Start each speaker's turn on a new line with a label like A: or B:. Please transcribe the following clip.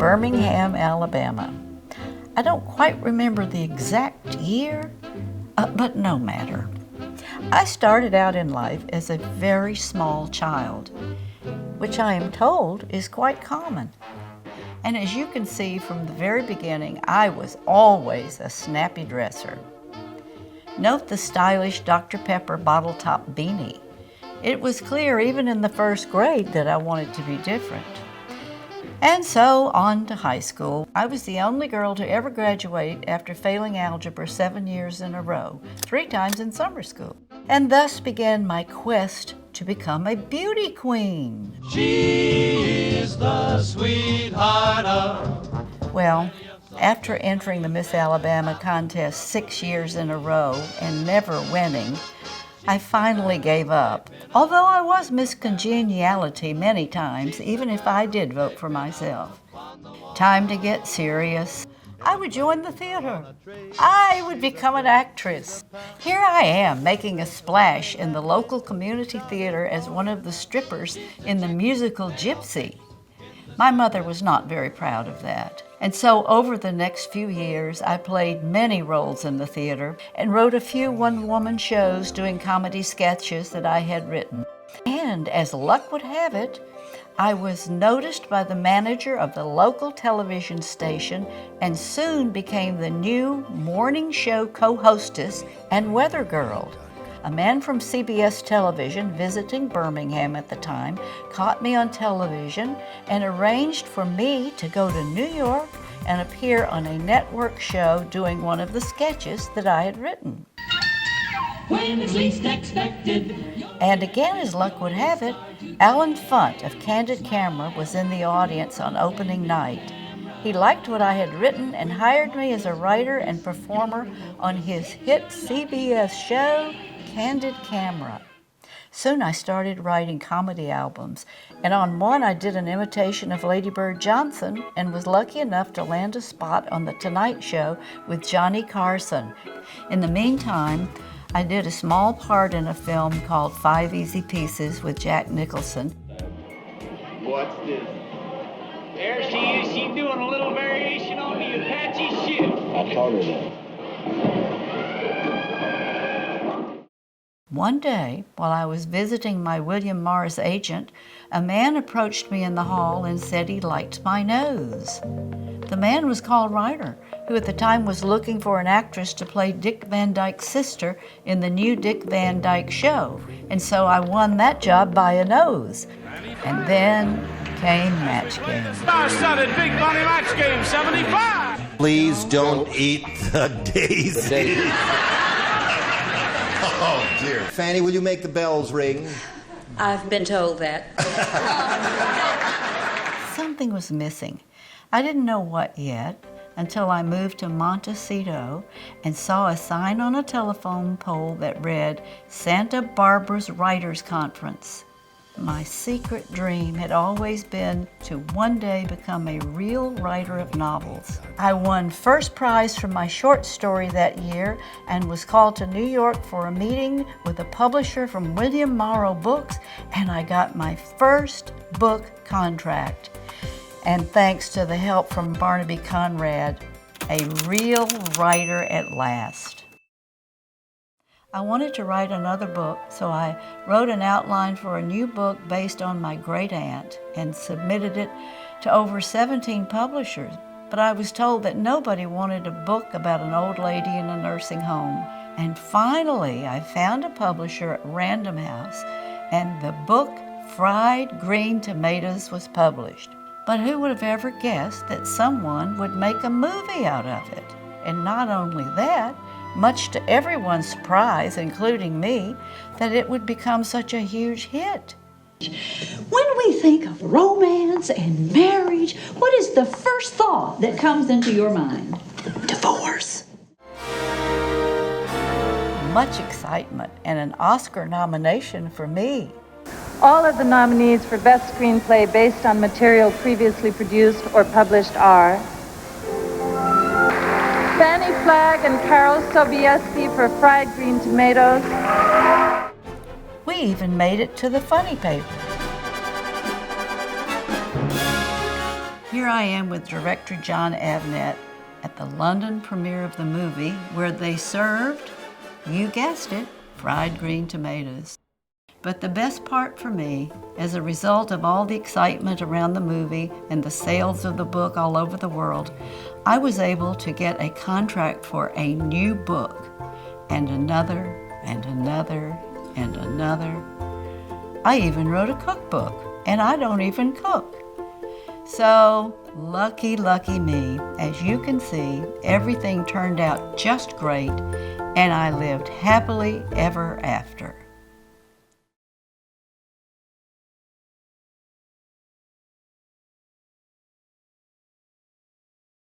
A: Birmingham, Alabama. I don't quite remember the exact year, but no matter. I started out in life as a very small child, which I am told is quite common. And as you can see from the very beginning, I was always a snappy dresser. Note the stylish Dr. Pepper bottle top beanie. It was clear even in the first grade that I wanted to be different. And so on to high school. I was the only girl to ever graduate after failing algebra 7 years in a row, 3 times in summer school. And thus began my quest to become a beauty queen.
B: She is the sweetheart of...
A: Well, after entering the Miss Alabama contest 6 years in a row and never winning, I finally gave up, although I was Miss Congeniality many times, even if I did vote for myself. Time to get serious. I would join the theater. I would become an actress. Here I am, making a splash in the local community theater as one of the strippers in the musical Gypsy. My mother was not very proud of that. And so over the next few years, I played many roles in the theater and wrote a few one-woman shows doing comedy sketches that I had written. And as luck would have it, I was noticed by the manager of the local television station and soon became the new morning show co-hostess and weather girl. A man from CBS television visiting Birmingham at the time caught me on television and arranged for me to go to New York and appear on a network show doing one of the sketches that I had written.
B: When it's least expected.
A: And again, as luck would have it, Alan Funt of Candid Camera was in the audience on opening night. He liked what I had written and hired me as a writer and performer on his hit CBS show, Candid Camera. Soon I started writing comedy albums, and on one I did an imitation of Lady Bird Johnson and was lucky enough to land a spot on The Tonight Show with Johnny Carson. In the meantime, I did a small part in a film called 5 Easy Pieces with Jack Nicholson.
C: What's this?
D: There she is. She's doing a little variation on the Apache ship.
C: I told her that.
A: One day, while I was visiting my William Morris agent, a man approached me in the hall and said he liked my nose. The man was called Ryder, who at the time was looking for an actress to play Dick Van Dyke's sister in the new Dick Van Dyke show, and so I won that job by a nose. And then came Match Game.
D: Star-studded Big Money Match Game 75.
E: Please don't eat the daisy. Oh, dear. Fannie, will you make the bells ring?
F: I've been told that.
A: Something was missing. I didn't know what yet until I moved to Montecito and saw a sign on a telephone pole that read, Santa Barbara's Writers Conference. My secret dream had always been to one day become a real writer of novels. I won first prize for my short story that year and was called to New York for a meeting with a publisher from William Morrow Books, and I got my first book contract. And thanks to the help from Barnaby Conrad, a real writer at last. I wanted to write another book, so I wrote an outline for a new book based on my great-aunt and submitted it to over 17 publishers. But I was told that nobody wanted a book about an old lady in a nursing home. And finally, I found a publisher at Random House, and the book Fried Green Tomatoes was published. But who would have ever guessed that someone would make a movie out of it? And not only that, much to everyone's surprise, including me, that it would become such a huge hit.
G: When we think of romance and marriage, what is the first thought that comes into your mind? Divorce.
A: Much excitement and an Oscar nomination for me.
H: All of the nominees for Best Screenplay based on material previously produced or published are Fannie, Flagg, and Carol Sobieski for Fried Green Tomatoes.
A: We even made it to the funny paper. Here I am with director John Avnet at the London premiere of the movie where they served, you guessed it, fried green tomatoes. But the best part for me, as a result of all the excitement around the movie and the sales of the book all over the world, I was able to get a contract for a new book, and another, and another, and another. I even wrote a cookbook, and I don't even cook. So, lucky, lucky me. As you can see, everything turned out just great, and I lived happily ever after.